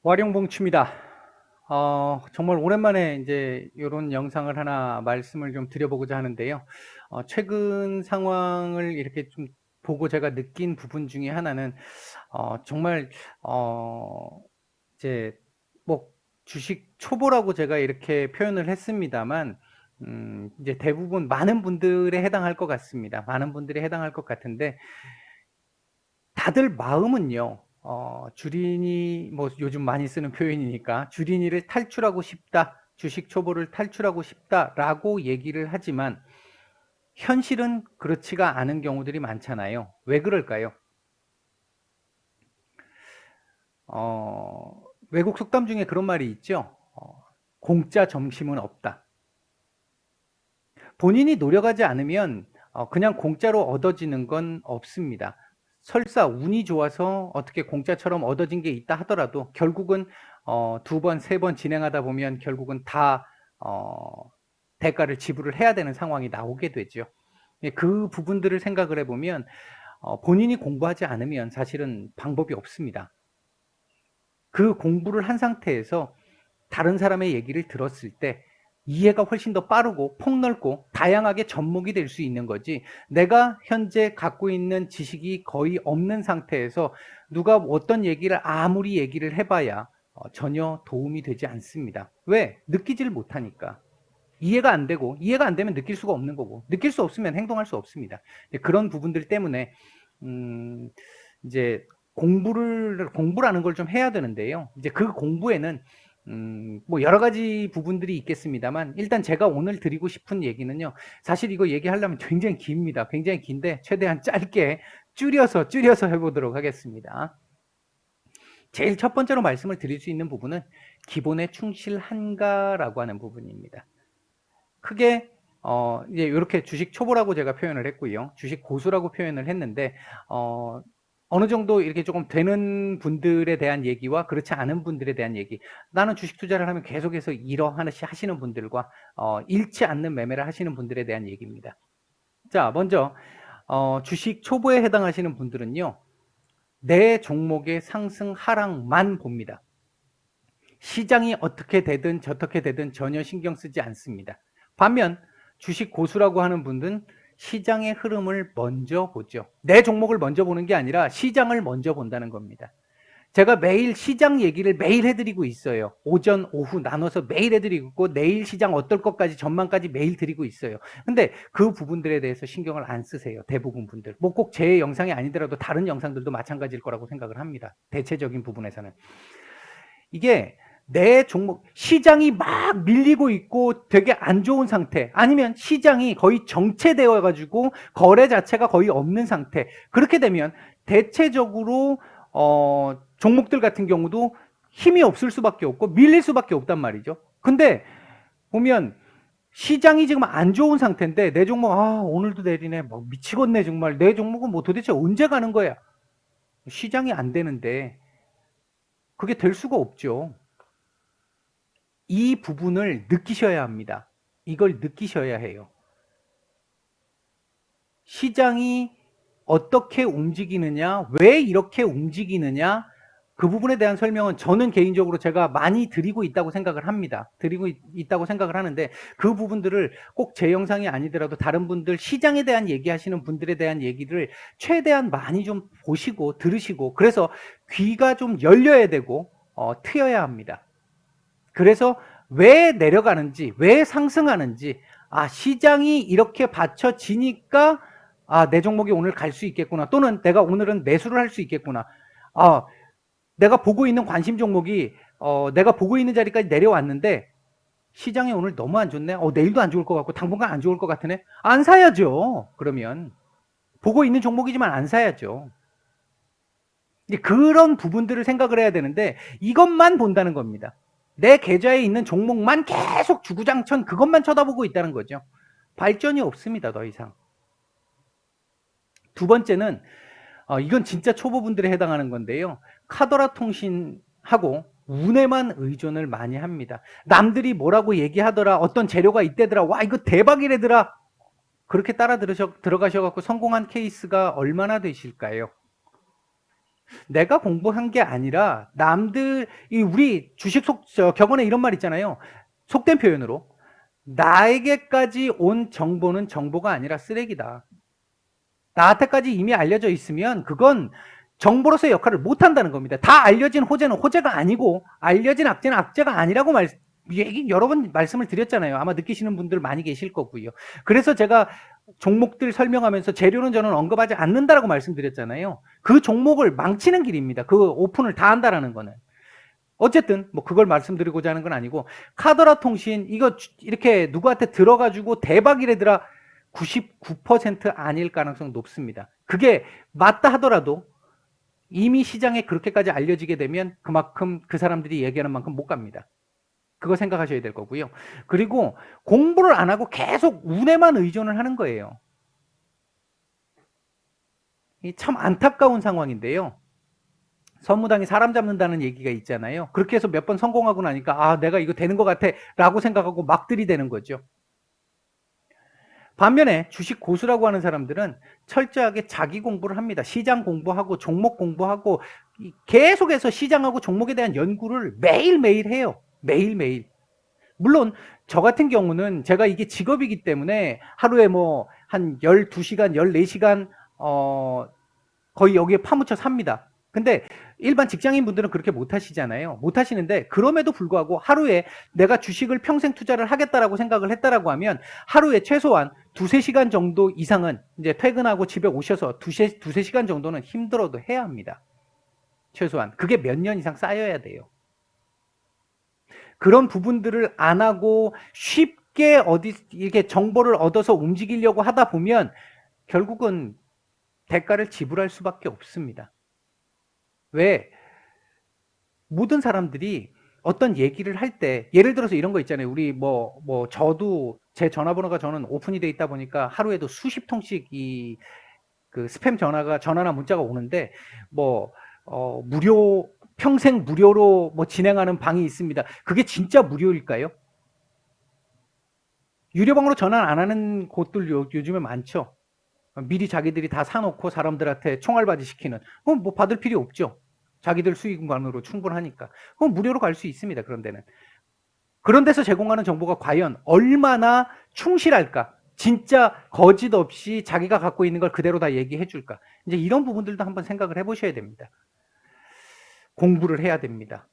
와룡봉추입니다. 정말 오랜만에 이제 요런 영상을 하나 말씀을 좀 드려보고자 하는데요. 최근 상황을 이렇게 좀 보고 제가 느낀 부분 중에 하나는, 정말, 이제, 뭐, 주식 초보라고 제가 이렇게 표현을 했습니다만, 이제 대부분 많은 분들에 해당할 것 같습니다. 많은 분들이 해당할 것 같은데, 다들 마음은요, 주린이, 뭐 요즘 많이 쓰는 표현이니까, 주린이를 탈출하고 싶다, 주식 초보를 탈출하고 싶다라고 얘기를 하지만, 현실은 그렇지가 않은 경우들이 많잖아요. 왜 그럴까요? 외국 속담 중에 그런 말이 있죠. 공짜 점심은 없다. 본인이 노력하지 않으면 그냥 공짜로 얻어지는 건 없습니다. 설사 운이 좋아서 어떻게 공짜처럼 얻어진 게 있다 하더라도 결국은 두 번, 세 번 진행하다 보면 결국은 다 대가를 지불을 해야 되는 상황이 나오게 되죠. 그 부분들을 생각을 해보면 본인이 공부하지 않으면 사실은 방법이 없습니다. 그 공부를 한 상태에서 다른 사람의 얘기를 들었을 때 이해가 훨씬 더 빠르고 폭넓고 다양하게 접목이 될 수 있는 거지, 내가 현재 갖고 있는 지식이 거의 없는 상태에서 누가 어떤 얘기를 아무리 얘기를 해봐야 전혀 도움이 되지 않습니다. 왜? 느끼지를 못하니까. 이해가 안 되고, 이해가 안 되면 느낄 수가 없는 거고, 느낄 수 없으면 행동할 수 없습니다. 그런 부분들 때문에 이제 공부라는 걸 좀 해야 되는데요. 이제 그 공부에는 뭐 여러 가지 부분들이 있겠습니다만, 일단 제가 오늘 드리고 싶은 얘기는요, 사실 이거 얘기하려면 굉장히 깁니다. 굉장히 긴데 최대한 짧게 줄여서 해보도록 하겠습니다. 제일 첫 번째로 말씀을 드릴 수 있는 부분은 기본에 충실한가라고 하는 부분입니다. 크게 이제 이렇게 주식 초보라고 제가 표현을 했고요, 주식 고수라고 표현을 했는데, 어느 정도 이렇게 조금 되는 분들에 대한 얘기와 그렇지 않은 분들에 대한 얘기, 나는 주식 투자를 하면 계속해서 이러하듯이 하시는 분들과 잃지 않는 매매를 하시는 분들에 대한 얘기입니다. 자, 먼저 주식 초보에 해당하시는 분들은요, 내 종목의 상승 하락만 봅니다. 시장이 어떻게 되든 저떻게 되든 전혀 신경 쓰지 않습니다. 반면 주식 고수라고 하는 분들은 시장의 흐름을 먼저 보죠. 내 종목을 먼저 보는 게 아니라 시장을 먼저 본다는 겁니다. 제가 매일 시장 얘기를 매일 해드리고 있어요. 오전, 오후 나눠서 매일 해드리고 있고, 내일 시장 어떨 것까지 전망까지 매일 드리고 있어요. 근데 그 부분들에 대해서 신경을 안 쓰세요. 대부분 분들. 뭐 꼭 제 영상이 아니더라도 다른 영상들도 마찬가지일 거라고 생각을 합니다. 대체적인 부분에서는. 이게 내 종목, 시장이 막 밀리고 있고 되게 안 좋은 상태, 아니면 시장이 거의 정체되어 가지고 거래 자체가 거의 없는 상태, 그렇게 되면 대체적으로 종목들 같은 경우도 힘이 없을 수밖에 없고 밀릴 수밖에 없단 말이죠. 근데 보면 시장이 지금 안 좋은 상태인데 내 종목 오늘도 내리네, 뭐 미치겠네 정말, 내 종목은 뭐 도대체 언제 가는 거야. 시장이 안 되는데 그게 될 수가 없죠. 이 부분을 느끼셔야 합니다. 이걸 느끼셔야 해요. 시장이 어떻게 움직이느냐, 왜 이렇게 움직이느냐, 그 부분에 대한 설명은 저는 개인적으로 제가 많이 드리고 있다고 생각을 합니다. 드리고 있다고 생각을 하는데, 그 부분들을 꼭 제 영상이 아니더라도 다른 분들, 시장에 대한 얘기하시는 분들에 대한 얘기를 최대한 많이 좀 보시고 들으시고, 그래서 귀가 좀 열려야 되고 트여야 합니다. 그래서 왜 내려가는지, 왜 상승하는지, 시장이 이렇게 받쳐지니까 내 종목이 오늘 갈 수 있겠구나, 또는 내가 오늘은 매수를 할 수 있겠구나, 내가 보고 있는 관심 종목이 내가 보고 있는 자리까지 내려왔는데 시장이 오늘 너무 안 좋네, 내일도 안 좋을 것 같고 당분간 안 좋을 것 같으네, 안 사야죠. 그러면 보고 있는 종목이지만 안 사야죠. 그런 부분들을 생각을 해야 되는데, 이것만 본다는 겁니다. 내 계좌에 있는 종목만 계속 주구장천 그것만 쳐다보고 있다는 거죠. 발전이 없습니다, 더 이상. 두 번째는 이건 진짜 초보분들에 해당하는 건데요, 카더라 통신하고 운에만 의존을 많이 합니다. 남들이 뭐라고 얘기하더라, 어떤 재료가 있대더라, 와 이거 대박이래더라, 그렇게 따라 들어가셔갖고 성공한 케이스가 얼마나 되실까요? 내가 공부한 게 아니라 남들, 우리 주식 격언에 이런 말 있잖아요. 속된 표현으로. 나에게까지 온 정보는 정보가 아니라 쓰레기다. 나한테까지 이미 알려져 있으면 그건 정보로서의 역할을 못 한다는 겁니다. 다 알려진 호재는 호재가 아니고 알려진 악재는 악재가 아니라고 여러 번 말씀을 드렸잖아요. 아마 느끼시는 분들 많이 계실 거고요. 그래서 제가 종목들 설명하면서 재료는 저는 언급하지 않는다라고 말씀드렸잖아요. 그 종목을 망치는 길입니다. 그 오픈을 다 한다라는 거는. 어쨌든 뭐 그걸 말씀드리고자 하는 건 아니고, 카더라 통신 이거 이렇게 누구한테 들어가지고 대박이래더라, 99% 아닐 가능성 높습니다. 그게 맞다 하더라도 이미 시장에 그렇게까지 알려지게 되면 그만큼 그 사람들이 얘기하는 만큼 못 갑니다. 그거 생각하셔야 될 거고요. 그리고 공부를 안 하고 계속 운에만 의존을 하는 거예요. 참 안타까운 상황인데요. 선무당이 사람 잡는다는 얘기가 있잖아요. 그렇게 해서 몇 번 성공하고 나니까 아, 내가 이거 되는 것 같아 라고 생각하고 막 들이대는 거죠. 반면에 주식 고수라고 하는 사람들은 철저하게 자기 공부를 합니다. 시장 공부하고 종목 공부하고 계속해서 시장하고 종목에 대한 연구를 매일매일 해요. 매일매일. 물론 저 같은 경우는 제가 이게 직업이기 때문에 하루에 뭐 한 12시간, 14시간 거의 여기에 파묻혀 삽니다. 근데 일반 직장인 분들은 그렇게 못 하시잖아요. 못 하시는데 그럼에도 불구하고 하루에 내가 주식을 평생 투자를 하겠다라고 생각을 했다라고 하면 하루에 최소한 2-3시간 정도 이상은 이제 퇴근하고 집에 오셔서 2-3시간 정도는 힘들어도 해야 합니다. 최소한. 그게 몇 년 이상 쌓여야 돼요. 그런 부분들을 안 하고 쉽게 이렇게 정보를 얻어서 움직이려고 하다 보면 결국은 대가를 지불할 수밖에 없습니다. 왜? 모든 사람들이 어떤 얘기를 할 때, 예를 들어서 이런 거 있잖아요. 우리 저도 제 전화번호가 저는 오픈이 돼 있다 보니까 하루에도 수십 통씩 그 스팸 전화나 문자가 오는데, 평생 무료로 진행하는 방이 있습니다. 그게 진짜 무료일까요? 유료방으로 전화 안 하는 곳들 요즘에 많죠. 미리 자기들이 다 사놓고 사람들한테 총알바지 시키는. 그건 뭐 받을 필요 없죠. 자기들 수익만으로 충분하니까. 그건 무료로 갈 수 있습니다. 그런 데는. 그런 데서 제공하는 정보가 과연 얼마나 충실할까? 진짜 거짓 없이 자기가 갖고 있는 걸 그대로 다 얘기해 줄까? 이제 이런 부분들도 한번 생각을 해보셔야 됩니다. 공부를 해야 됩니다.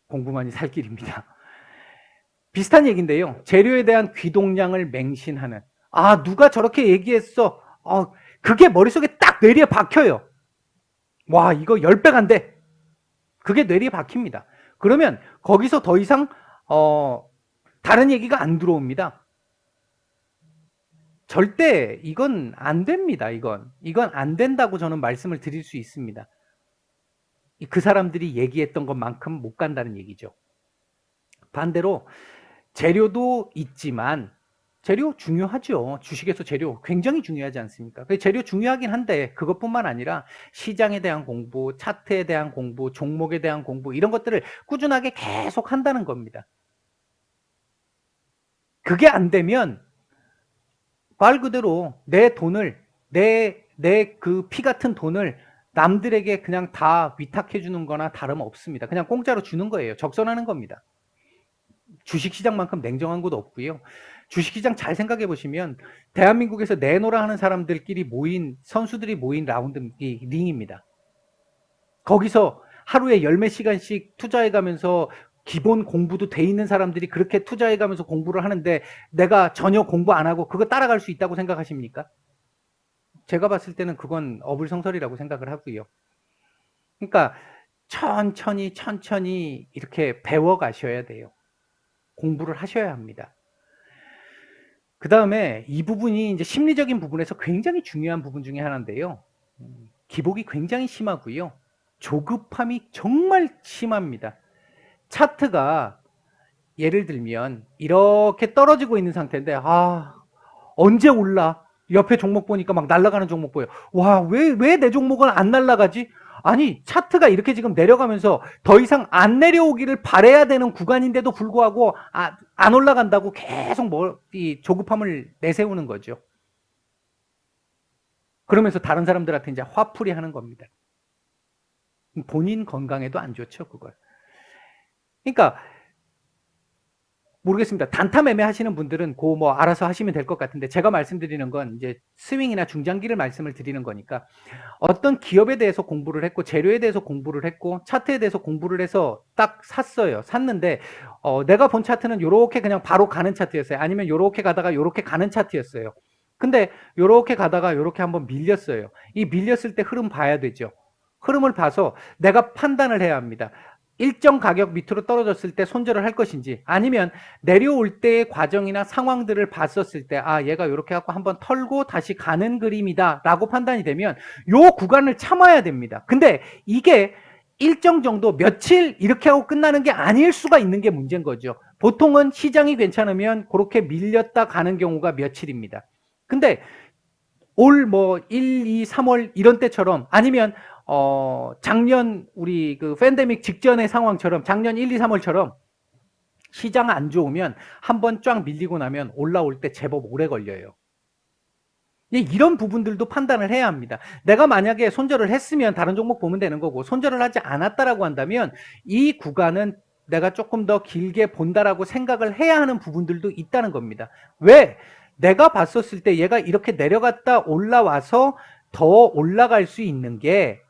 공부만이 살 길입니다. 비슷한 얘기인데요. 재료에 대한 귀동량을 맹신하는. 아, 누가 저렇게 얘기했어. 그게 머릿속에 딱 뇌리에 박혀요. 와, 이거 10배가 안 돼. 그게 뇌리에 박힙니다. 그러면 거기서 더 이상 다른 얘기가 안 들어옵니다. 절대 이건 안 됩니다. 이건 안 된다고 저는 말씀을 드릴 수 있습니다. 그 사람들이 얘기했던 것만큼 못 간다는 얘기죠. 반대로 재료도 있지만, 재료 중요하죠. 주식에서 재료 굉장히 중요하지 않습니까? 재료 중요하긴 한데 그것뿐만 아니라 시장에 대한 공부, 차트에 대한 공부, 종목에 대한 공부, 이런 것들을 꾸준하게 계속 한다는 겁니다. 그게 안 되면 말 그대로 내 돈을, 내 그 피 같은 돈을 남들에게 그냥 다 위탁해 주는 거나 다름없습니다. 그냥 공짜로 주는 거예요. 적선하는 겁니다. 주식시장만큼 냉정한 곳 없고요. 주식시장 잘 생각해 보시면 대한민국에서 내노라 하는 사람들끼리 선수들이 모인 라운드 링입니다. 거기서 하루에 10몇 시간씩 투자해 가면서 기본 공부도 돼 있는 사람들이 그렇게 투자해 가면서 공부를 하는데 내가 전혀 공부 안 하고 그거 따라갈 수 있다고 생각하십니까? 제가 봤을 때는 그건 어불성설이라고 생각을 하고요. 그러니까 천천히 이렇게 배워 가셔야 돼요. 공부를 하셔야 합니다. 그 다음에 이 부분이 이제 심리적인 부분에서 굉장히 중요한 부분 중에 하나인데요. 기복이 굉장히 심하고요. 조급함이 정말 심합니다. 차트가 예를 들면 이렇게 떨어지고 있는 상태인데 언제 올라? 옆에 종목 보니까 막 날아가는 종목 보여. 와, 왜 내 종목은 안 날아가지? 아니, 차트가 이렇게 지금 내려가면서 더 이상 안 내려오기를 바라야 되는 구간인데도 불구하고 안 올라간다고 계속 이 조급함을 내세우는 거죠. 그러면서 다른 사람들한테 이제 화풀이 하는 겁니다. 본인 건강에도 안 좋죠, 그걸. 그러니까 모르겠습니다. 단타 매매 하시는 분들은 그 뭐 알아서 하시면 될 것 같은데, 제가 말씀드리는 건 이제 스윙이나 중장기를 말씀을 드리는 거니까, 어떤 기업에 대해서 공부를 했고 재료에 대해서 공부를 했고 차트에 대해서 공부를 해서 딱 샀어요. 샀는데 내가 본 차트는 요렇게 그냥 바로 가는 차트였어요. 아니면 요렇게 가다가 요렇게 가는 차트였어요. 근데 요렇게 가다가 요렇게 한번 밀렸어요. 이 밀렸을 때 흐름 봐야 되죠. 흐름을 봐서 내가 판단을 해야 합니다. 일정 가격 밑으로 떨어졌을 때 손절을 할 것인지, 아니면 내려올 때의 과정이나 상황들을 봤었을 때, 아, 얘가 이렇게 갖고 한번 털고 다시 가는 그림이다 라고 판단이 되면 요 구간을 참아야 됩니다. 근데 이게 일정 정도 며칠 이렇게 하고 끝나는 게 아닐 수가 있는 게 문제인 거죠. 보통은 시장이 괜찮으면 그렇게 밀렸다 가는 경우가 며칠입니다. 근데 올 뭐 1, 2, 3월 이런 때처럼, 아니면 작년 우리 그 팬데믹 직전의 상황처럼 작년 1, 2, 3월처럼 시장 안 좋으면 한번 쫙 밀리고 나면 올라올 때 제법 오래 걸려요. 이런 부분들도 판단을 해야 합니다. 내가 만약에 손절을 했으면 다른 종목 보면 되는 거고, 손절을 하지 않았다라고 한다면 이 구간은 내가 조금 더 길게 본다라고 생각을 해야 하는 부분들도 있다는 겁니다. 왜? 내가 봤었을 때 얘가 이렇게 내려갔다 올라와서 더 올라갈 수 있는 게,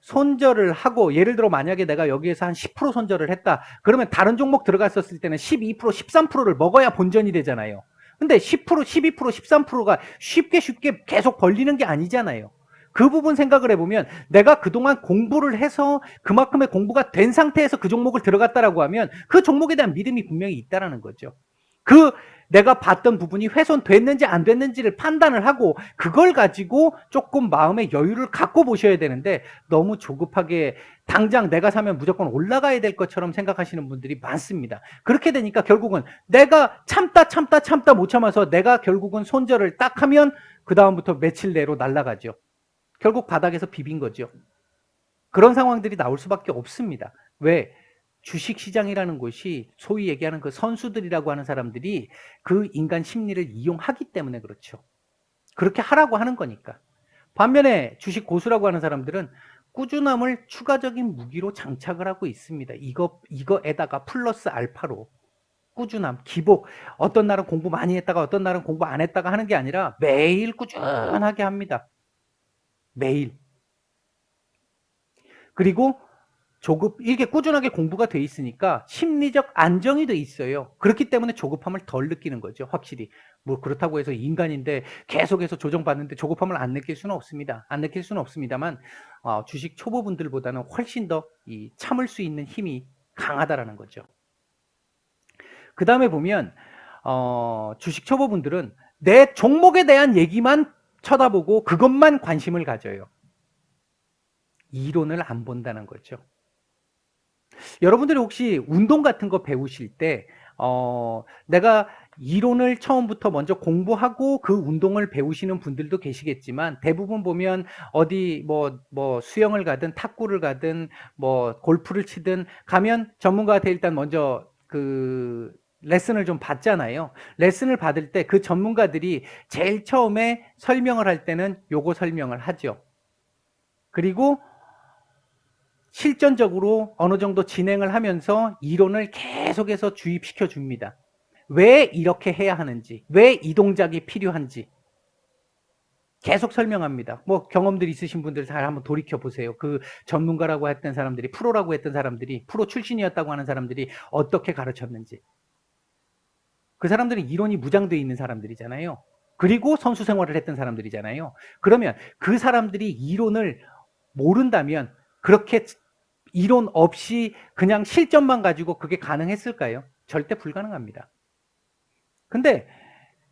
손절을 하고, 예를 들어 만약에 내가 여기에서 한 10% 손절을 했다. 그러면 다른 종목 들어갔었을 때는 12%, 13%를 먹어야 본전이 되잖아요. 근데 10%, 12%, 13%가 쉽게 계속 벌리는 게 아니잖아요. 그 부분 생각을 해보면, 내가 그동안 공부를 해서 그만큼의 공부가 된 상태에서 그 종목을 들어갔다라고 하면 그 종목에 대한 믿음이 분명히 있다라는 거죠. 내가 봤던 부분이 훼손됐는지 안 됐는지를 판단을 하고 그걸 가지고 조금 마음의 여유를 갖고 보셔야 되는데, 너무 조급하게 당장 내가 사면 무조건 올라가야 될 것처럼 생각하시는 분들이 많습니다. 그렇게 되니까 결국은 내가 참다 못 참아서 내가 결국은 손절을 딱 하면 그 다음부터 며칠 내로 날아가죠. 결국 바닥에서 비빈 거죠. 그런 상황들이 나올 수밖에 없습니다. 왜? 주식시장이라는 곳이 소위 얘기하는 그 선수들이라고 하는 사람들이 그 인간 심리를 이용하기 때문에 그렇죠. 그렇게 하라고 하는 거니까. 반면에 주식 고수라고 하는 사람들은 꾸준함을 추가적인 무기로 장착을 하고 있습니다. 이거에다가 플러스 알파로 꾸준함, 기복. 어떤 날은 공부 많이 했다가 어떤 날은 공부 안 했다가 하는 게 아니라 매일 꾸준하게 합니다. 매일. 그리고 이게 꾸준하게 공부가 돼 있으니까 심리적 안정이 돼 있어요. 그렇기 때문에 조급함을 덜 느끼는 거죠. 확실히. 뭐 그렇다고 해서 인간인데 계속해서 조정받는데 조급함을 안 느낄 수는 없습니다. 안 느낄 수는 없습니다만, 주식 초보분들보다는 훨씬 더 참을 수 있는 힘이 강하다라는 거죠. 그 다음에 보면 주식 초보분들은 내 종목에 대한 얘기만 쳐다보고 그것만 관심을 가져요. 이론을 안 본다는 거죠. 여러분들이 혹시 운동 같은 거 배우실 때 내가 이론을 처음부터 먼저 공부하고 그 운동을 배우시는 분들도 계시겠지만, 대부분 보면 어디 뭐 수영을 가든 탁구를 가든 뭐 골프를 치든 가면 전문가한테 일단 먼저 그 레슨을 좀 받잖아요. 레슨을 받을 때 그 전문가들이 제일 처음에 설명을 할 때는 요거 설명을 하죠. 그리고 실전적으로 어느 정도 진행을 하면서 이론을 계속해서 주입시켜 줍니다. 왜 이렇게 해야 하는지, 왜 이 동작이 필요한지 계속 설명합니다. 뭐 경험들 있으신 분들 잘 한번 돌이켜 보세요. 그 전문가라고 했던 사람들이, 프로라고 했던 사람들이, 프로 출신이었다고 하는 사람들이 어떻게 가르쳤는지. 그 사람들은 이론이 무장되어 있는 사람들이잖아요. 그리고 선수 생활을 했던 사람들이잖아요. 그러면 그 사람들이 이론을 모른다면 그렇게 이론 없이 그냥 실전만 가지고 그게 가능했을까요? 절대 불가능합니다. 근데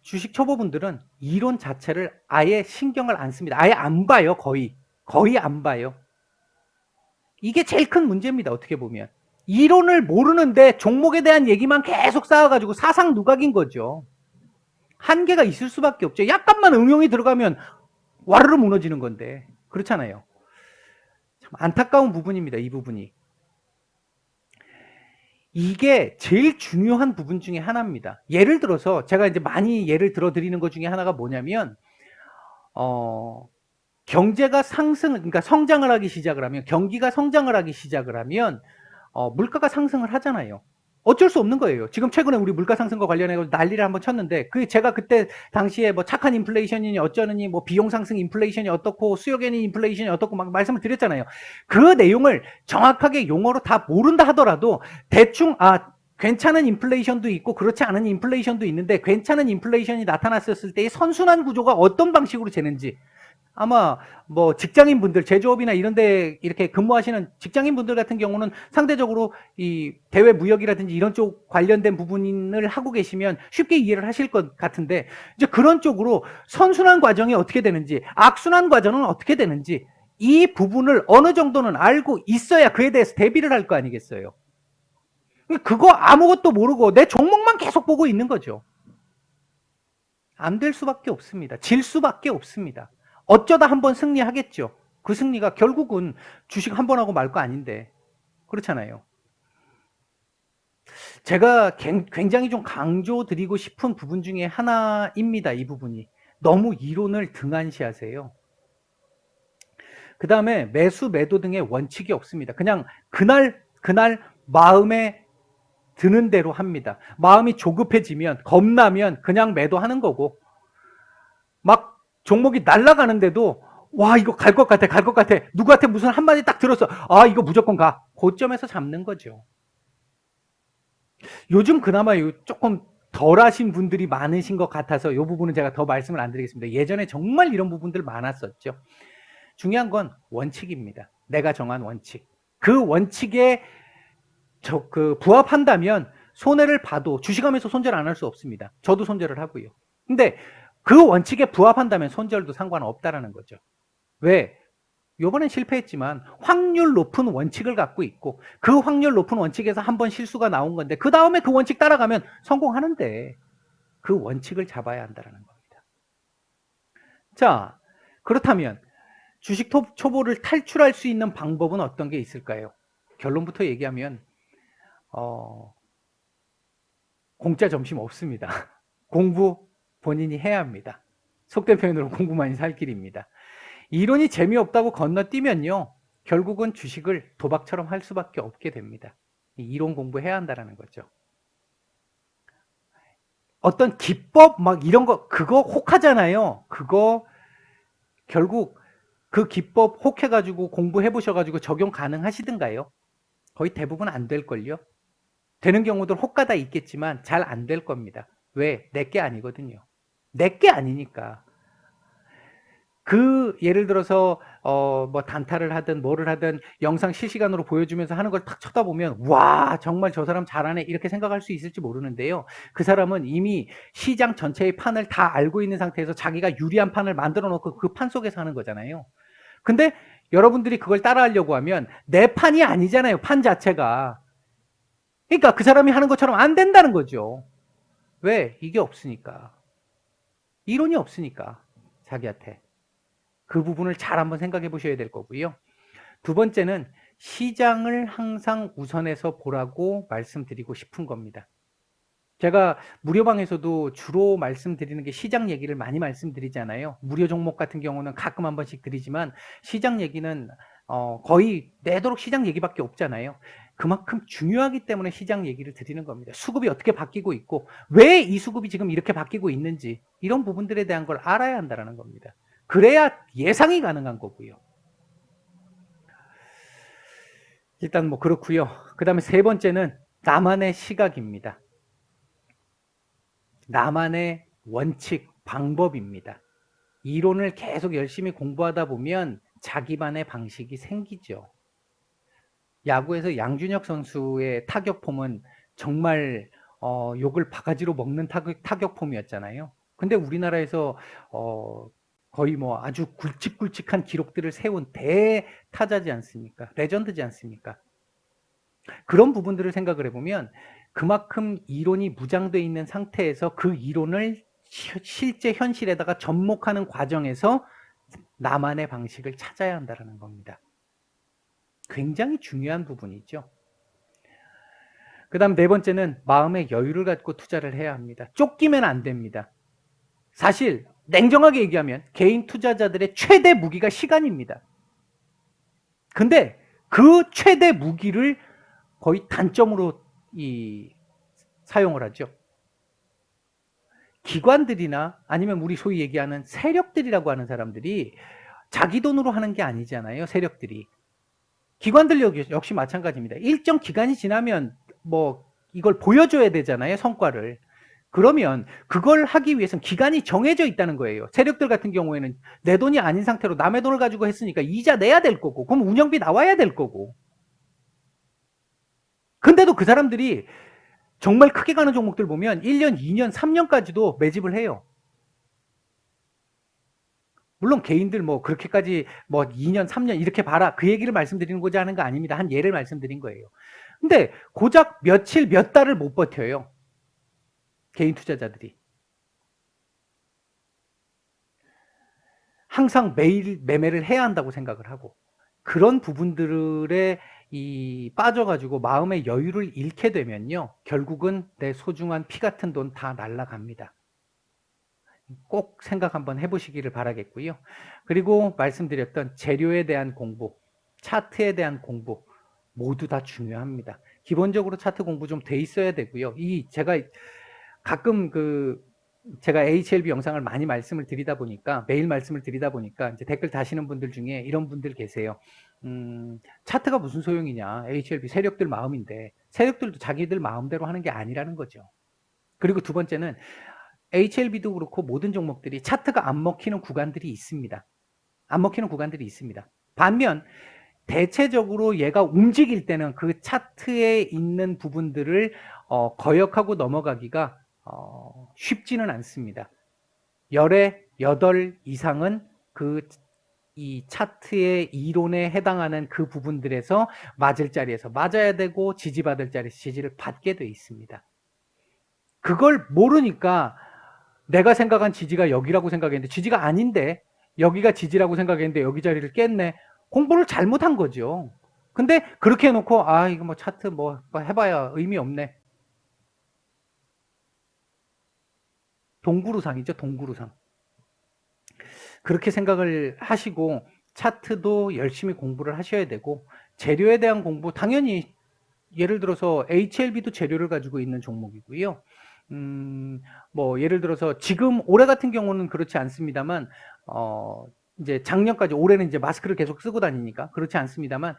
주식 초보분들은 이론 자체를 아예 신경을 안 씁니다. 아예 안 봐요. 거의 안 봐요. 이게 제일 큰 문제입니다. 어떻게 보면 이론을 모르는데 종목에 대한 얘기만 계속 쌓아가지고 사상 누각인 거죠. 한계가 있을 수밖에 없죠. 약간만 응용이 들어가면 와르르 무너지는 건데. 그렇잖아요. 참 안타까운 부분입니다. 이 부분이. 이게 제일 중요한 부분 중에 하나입니다. 예를 들어서 제가 이제 많이 예를 들어 드리는 것 중에 하나가 뭐냐면 경제가 그러니까 성장을 하기 시작을 하면, 경기가 성장을 하기 시작을 하면, 물가가 상승을 하잖아요. 어쩔 수 없는 거예요. 지금 최근에 우리 물가 상승과 관련해서 난리를 한번 쳤는데, 제가 그때 당시에 뭐 착한 인플레이션이니 어쩌느니, 뭐 비용 상승 인플레이션이 어떻고, 수요 견인 인플레이션이 어떻고 막 말씀을 드렸잖아요. 그 내용을 정확하게 용어로 다 모른다 하더라도, 대충, 괜찮은 인플레이션도 있고 그렇지 않은 인플레이션도 있는데, 괜찮은 인플레이션이 나타났을 때의 선순환 구조가 어떤 방식으로 재는지, 아마 뭐 직장인분들, 제조업이나 이런 데 이렇게 근무하시는 직장인분들 같은 경우는 상대적으로 이 대외 무역이라든지 이런 쪽 관련된 부분을 하고 계시면 쉽게 이해를 하실 것 같은데, 이제 그런 쪽으로 선순환 과정이 어떻게 되는지, 악순환 과정은 어떻게 되는지, 이 부분을 어느 정도는 알고 있어야 그에 대해서 대비를 할 거 아니겠어요. 그거 아무것도 모르고 내 종목만 계속 보고 있는 거죠. 안 될 수밖에 없습니다. 질 수밖에 없습니다. 어쩌다 한번 승리하겠죠. 그 승리가 결국은 주식 한 번 하고 말 거 아닌데. 그렇잖아요. 제가 굉장히 좀 강조드리고 싶은 부분 중에 하나입니다. 이 부분이. 너무 이론을 등한시하세요. 그 다음에 매수, 매도 등의 원칙이 없습니다. 그냥 그날 마음에 드는 대로 합니다. 마음이 조급해지면, 겁나면 그냥 매도하는 거고, 막 종목이 날아가는데도 와 이거 갈 것 같아 누구한테 무슨 한마디 딱 들었어, 이거 무조건 가, 고점에서 잡는 거죠. 요즘 그나마 조금 덜 하신 분들이 많으신 것 같아서 이 부분은 제가 더 말씀을 안 드리겠습니다. 예전에 정말 이런 부분들 많았었죠. 중요한 건 원칙입니다. 내가 정한 원칙. 그 원칙에 부합한다면 손해를 봐도 주식하면서 손절 안 할 수 없습니다. 저도 손절을 하고요. 근데 그 원칙에 부합한다면 손절도 상관없다라는 거죠. 왜? 요번엔 실패했지만 확률 높은 원칙을 갖고 있고, 그 확률 높은 원칙에서 한번 실수가 나온 건데 그 다음에 그 원칙 따라가면 성공하는데, 그 원칙을 잡아야 한다는 겁니다. 자, 그렇다면 주식 초보를 탈출할 수 있는 방법은 어떤 게 있을까요? 결론부터 얘기하면 공짜 점심 없습니다. 공부 본인이 해야 합니다. 속된 표현으로 공부만이 살 길입니다. 이론이 재미없다고 건너뛰면요, 결국은 주식을 도박처럼 할 수밖에 없게 됩니다. 이론 공부해야 한다는 거죠. 어떤 기법 막 이런 거, 그거 혹하잖아요. 그거 결국 그 기법 혹해가지고 공부해보셔가지고 적용 가능하시든가요? 거의 대부분 안 될걸요? 되는 경우도 혹가다 있겠지만 잘 안 될 겁니다. 왜? 내게 아니거든요. 내게 아니니까. 예를 들어서 뭐 단타를 하든 뭐를 하든 영상 실시간으로 보여주면서 하는 걸 탁 쳐다보면 와 정말 저 사람 잘하네 이렇게 생각할 수 있을지 모르는데요. 그 사람은 이미 시장 전체의 판을 다 알고 있는 상태에서 자기가 유리한 판을 만들어 놓고 그 판 속에서 하는 거잖아요. 근데 여러분들이 그걸 따라하려고 하면 내 판이 아니잖아요. 판 자체가. 그러니까 그 사람이 하는 것처럼 안 된다는 거죠. 왜? 이게 없으니까. 이론이 없으니까 자기한테. 그 부분을 잘 한번 생각해 보셔야 될 거고요. 두 번째는 시장을 항상 우선해서 보라고 말씀드리고 싶은 겁니다. 제가 무료방에서도 주로 말씀드리는 게 시장 얘기를 많이 말씀드리잖아요. 무료 종목 같은 경우는 가끔 한 번씩 드리지만 시장 얘기는 거의 내도록 시장 얘기밖에 없잖아요. 그만큼 중요하기 때문에 시장 얘기를 드리는 겁니다. 수급이 어떻게 바뀌고 있고 왜 이 수급이 지금 이렇게 바뀌고 있는지 이런 부분들에 대한 걸 알아야 한다는 겁니다. 그래야 예상이 가능한 거고요. 일단 뭐 그렇고요. 그 다음에 세 번째는 나만의 시각입니다. 나만의 원칙, 방법입니다. 이론을 계속 열심히 공부하다 보면 자기만의 방식이 생기죠. 야구에서 양준혁 선수의 타격폼은 정말 욕을 바가지로 먹는 타격폼이었잖아요. 근데 우리나라에서 거의 뭐 아주 굵직굵직한 기록들을 세운 대타자지 않습니까? 레전드지 않습니까? 그런 부분들을 생각을 해보면 그만큼 이론이 무장되어 있는 상태에서 그 이론을 실제 현실에다가 접목하는 과정에서 나만의 방식을 찾아야 한다는 겁니다. 굉장히 중요한 부분이죠. 그 다음 네 번째는 마음의 여유를 갖고 투자를 해야 합니다. 쫓기면 안 됩니다. 사실 냉정하게 얘기하면 개인 투자자들의 최대 무기가 시간입니다. 근데 그 최대 무기를 거의 단점으로 사용을 하죠. 기관들이나 아니면 우리 소위 얘기하는 세력들이라고 하는 사람들이 자기 돈으로 하는 게 아니잖아요. 세력들이. 기관들 역시 마찬가지입니다. 일정 기간이 지나면 뭐 이걸 보여줘야 되잖아요. 성과를. 그러면 그걸 하기 위해서는 기간이 정해져 있다는 거예요. 세력들 같은 경우에는 내 돈이 아닌 상태로 남의 돈을 가지고 했으니까 이자 내야 될 거고, 그럼 운영비 나와야 될 거고. 근데도 그 사람들이 정말 크게 가는 종목들 보면 1년, 2년, 3년까지도 매집을 해요. 물론 개인들 뭐 그렇게까지 뭐 2년, 3년 이렇게 봐라, 그 얘기를 말씀드리고자 하는 거 아닙니다. 한 예를 말씀드린 거예요. 근데 고작 며칠, 몇 달을 못 버텨요. 개인 투자자들이. 항상 매일 매매를 해야 한다고 생각을 하고, 그런 부분들에 빠져가지고 마음의 여유를 잃게 되면요, 결국은 내 소중한 피 같은 돈 다 날라갑니다. 꼭 생각 한번 해보시기를 바라겠고요. 그리고 말씀드렸던 재료에 대한 공부, 차트에 대한 공부 모두 다 중요합니다. 기본적으로 차트 공부 좀 돼 있어야 되고요. 제가 가끔 제가 HLB 영상을 많이 말씀을 드리다 보니까, 매일 말씀을 드리다 보니까 이제 댓글 다시는 분들 중에 이런 분들 계세요. 차트가 무슨 소용이냐. HLB 세력들 마음인데, 세력들도 자기들 마음대로 하는 게 아니라는 거죠. 그리고 두 번째는 HLB도 그렇고 모든 종목들이 차트가 안 먹히는 구간들이 있습니다. 안 먹히는 구간들이 있습니다. 반면 대체적으로 얘가 움직일 때는 그 차트에 있는 부분들을 거역하고 넘어가기가 쉽지는 않습니다. 10에 8 이상은 이 차트의 이론에 해당하는 그 부분들에서 맞을 자리에서 맞아야 되고, 지지받을 자리에서 지지를 받게 돼 있습니다. 그걸 모르니까 내가 생각한 지지가 여기라고 생각했는데 지지가 아닌데, 여기가 지지라고 생각했는데 여기 자리를 깼네. 공부를 잘못한 거죠. 근데 그렇게 해놓고 이거 뭐 차트 뭐 해봐야 의미 없네. 동구루상이죠. 동구루상. 그렇게 생각을 하시고 차트도 열심히 공부를 하셔야 되고, 재료에 대한 공부 당연히, 예를 들어서 HLB도 재료를 가지고 있는 종목이고요. 뭐 예를 들어서 지금 올해 같은 경우는 그렇지 않습니다만, 이제 작년까지, 올해는 이제 마스크를 계속 쓰고 다니니까 그렇지 않습니다만,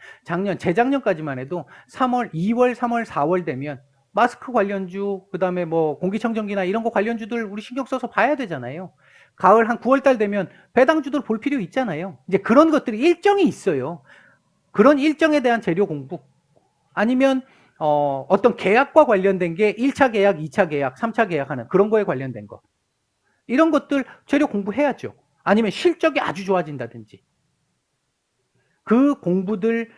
재작년까지만 해도 3월, 2월, 3월, 4월 되면 마스크 관련주, 그 다음에 뭐 공기청정기나 이런 거 관련주들 우리 신경 써서 봐야 되잖아요. 가을 한 9월 달 되면 배당주들 볼 필요 있잖아요. 이제 그런 것들이 일정이 있어요. 그런 일정에 대한 재료 공부, 아니면 어떤 계약과 관련된 게 1차 계약, 2차 계약, 3차 계약하는 그런 거에 관련된 거, 이런 것들 재료 공부해야죠. 아니면 실적이 아주 좋아진다든지, 그 공부들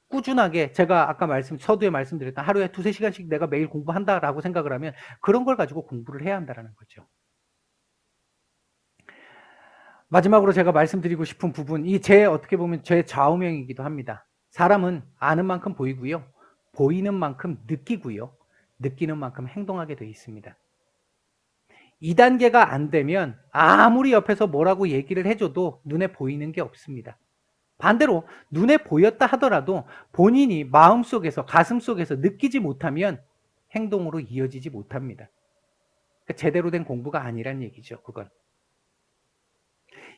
꾸준하게, 제가 아까 서두에 말씀드렸던 하루에 2-3시간씩 내가 매일 공부한다라고 생각을 하면 그런 걸 가지고 공부를 해야 한다는 거죠. 마지막으로 제가 말씀드리고 싶은 부분, 어떻게 보면 제 좌우명이기도 합니다. 사람은 아는 만큼 보이고요, 보이는 만큼 느끼고요, 느끼는 만큼 행동하게 되어 있습니다. 2단계가 안 되면 아무리 옆에서 뭐라고 얘기를 해줘도 눈에 보이는 게 없습니다. 반대로 눈에 보였다 하더라도 본인이 마음속에서, 가슴속에서 느끼지 못하면 행동으로 이어지지 못합니다. 그러니까 제대로 된 공부가 아니란 얘기죠, 그건.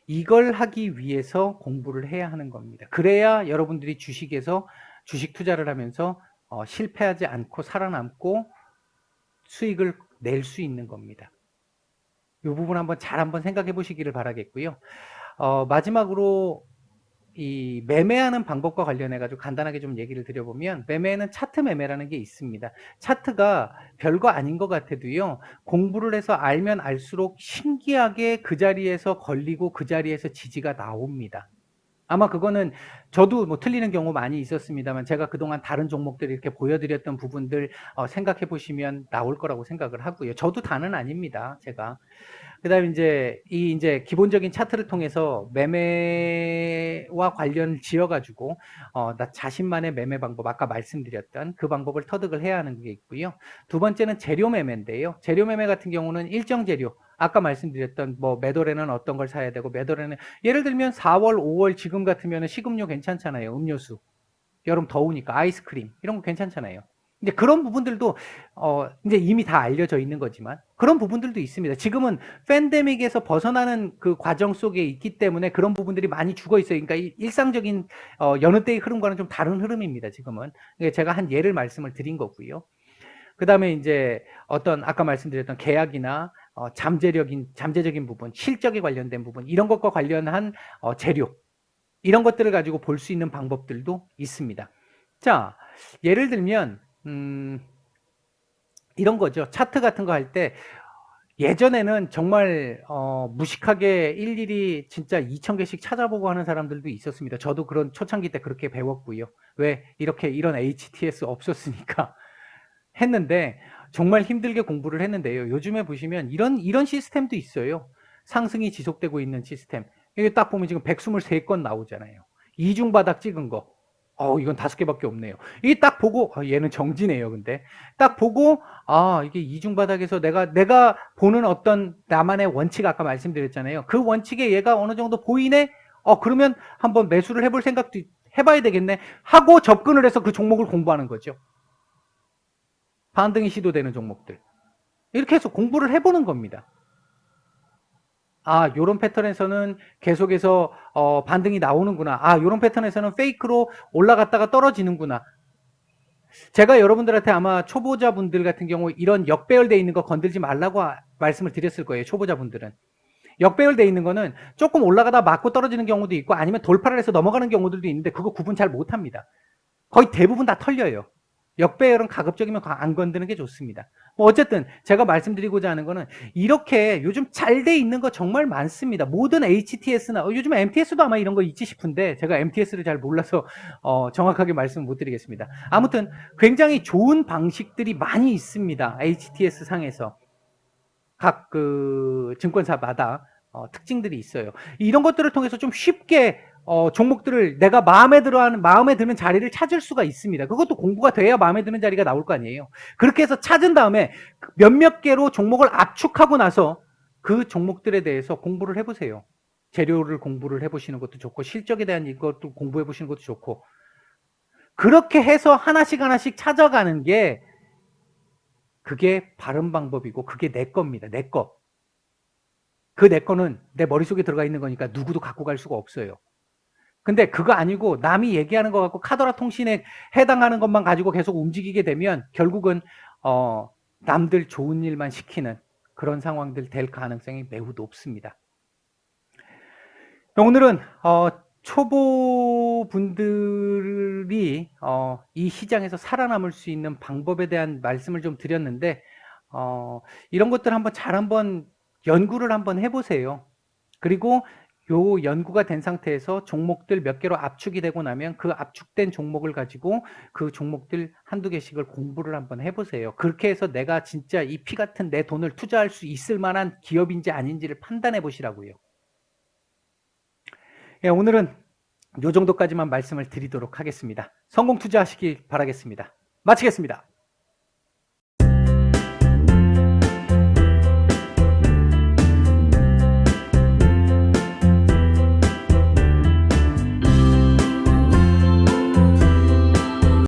이걸 하기 위해서 공부를 해야 하는 겁니다. 그래야 여러분들이 주식 투자를 하면서 실패하지 않고 살아남고 수익을 낼 수 있는 겁니다. 이 부분 한번 생각해 보시기를 바라겠고요. 마지막으로 이 매매하는 방법과 관련해 가지고 간단하게 좀 얘기를 드려보면, 매매는 차트 매매라는 게 있습니다. 차트가 별거 아닌 것 같아도요, 공부를 해서 알면 알수록 신기하게 그 자리에서 걸리고 그 자리에서 지지가 나옵니다. 아마 그거는 저도 뭐 틀리는 경우 많이 있었습니다만, 제가 그동안 다른 종목들 이렇게 보여드렸던 부분들 생각해 보시면 나올 거라고 생각을 하고요. 저도 다는 아닙니다, 제가. 그다음에 이제 기본적인 차트를 통해서 매매와 관련 지어가지고 나 자신만의 매매 방법, 아까 말씀드렸던 그 방법을 터득을 해야 하는 게 있고요. 두 번째는 재료 매매인데요. 재료 매매 같은 경우는 일정 재료, 아까 말씀드렸던 뭐 매도에는 어떤 걸 사야 되고 매도에는 예를 들면 4월, 5월 지금 같으면 식음료 괜찮잖아요. 음료수. 여름 더우니까 아이스크림 이런 거 괜찮잖아요. 이제 그런 부분들도 이제 이미 다 알려져 있는 거지만 그런 부분들도 있습니다. 지금은 팬데믹에서 벗어나는 그 과정 속에 있기 때문에 그런 부분들이 많이 죽어 있어요. 그러니까 일상적인 여느 때의 흐름과는 좀 다른 흐름입니다. 지금은 제가 한 예를 말씀을 드린 거고요. 그 다음에 이제 어떤 아까 말씀드렸던 계약이나 잠재적인 부분, 실적에 관련된 부분 이런 것과 관련한 재료 이런 것들을 가지고 볼 수 있는 방법들도 있습니다. 자, 예를 들면 이런 거죠. 차트 같은 거 할 때 예전에는 정말 무식하게 일일이 진짜 2,000개씩 찾아보고 하는 사람들도 있었습니다. 저도 그런 초창기 때 그렇게 배웠고요. 왜 이런 HTS 없었으니까 했는데 정말 힘들게 공부를 했는데요. 요즘에 보시면 이런 시스템도 있어요. 상승이 지속되고 있는 시스템. 이게 딱 보면 지금 123건 나오잖아요. 이중바닥 찍은 거. 이건 5개밖에 없네요. 이게 딱 보고, 얘는 정지네요, 근데. 딱 보고, 이게 이중바닥에서 내가 보는 어떤 나만의 원칙, 아까 말씀드렸잖아요. 그 원칙에 얘가 어느 정도 보이네? 그러면 한번 매수를 해볼 생각도 해봐야 되겠네? 하고 접근을 해서 그 종목을 공부하는 거죠. 반등이 시도되는 종목들. 이렇게 해서 공부를 해보는 겁니다. 요런 패턴에서는 계속해서 반등이 나오는구나. 요런 패턴에서는 페이크로 올라갔다가 떨어지는구나. 제가 여러분들한테 아마 초보자분들 같은 경우 이런 역배열돼 있는 거 건들지 말라고 말씀을 드렸을 거예요. 초보자분들은. 역배열돼 있는 거는 조금 올라가다 맞고 떨어지는 경우도 있고 아니면 돌파를 해서 넘어가는 경우들도 있는데 그거 구분 잘 못합니다. 거의 대부분 다 털려요. 역배열은 가급적이면 안 건드는 게 좋습니다. 뭐 어쨌든 제가 말씀드리고자 하는 거는 이렇게 요즘 잘 돼 있는 거 정말 많습니다. 모든 HTS나 요즘 MTS도 아마 이런 거 있지 싶은데 제가 MTS를 잘 몰라서 정확하게 말씀 못 드리겠습니다. 아무튼 굉장히 좋은 방식들이 많이 있습니다. HTS 상에서 각 그 증권사마다 특징들이 있어요. 이런 것들을 통해서 좀 쉽게 종목들을 내가 마음에 드는 자리를 찾을 수가 있습니다. 그것도 공부가 돼야 마음에 드는 자리가 나올 거 아니에요. 그렇게 해서 찾은 다음에 몇몇 개로 종목을 압축하고 나서 그 종목들에 대해서 공부를 해보세요. 재료를 공부를 해보시는 것도 좋고 실적에 대한 이것도 공부해 보시는 것도 좋고 그렇게 해서 하나씩 찾아가는 게 그게 바른 방법이고 그게 내 겁니다. 내 거. 그 내 거는 내 머릿속에 들어가 있는 거니까 누구도 갖고 갈 수가 없어요. 근데 그거 아니고 남이 얘기하는 거 갖고 카더라 통신에 해당하는 것만 가지고 계속 움직이게 되면 결국은 남들 좋은 일만 시키는 그런 상황들 될 가능성이 매우 높습니다. 오늘은 초보분들이 이 시장에서 살아남을 수 있는 방법에 대한 말씀을 좀 드렸는데 이런 것들 한번 연구를 한번 해보세요. 그리고 요 연구가 된 상태에서 종목들 몇 개로 압축이 되고 나면 그 압축된 종목을 가지고 그 종목들 한두 개씩을 공부를 한번 해보세요. 그렇게 해서 내가 진짜 이 피 같은 내 돈을 투자할 수 있을 만한 기업인지 아닌지를 판단해 보시라고요. 예, 오늘은 요 정도까지만 말씀을 드리도록 하겠습니다. 성공 투자하시길 바라겠습니다. 마치겠습니다.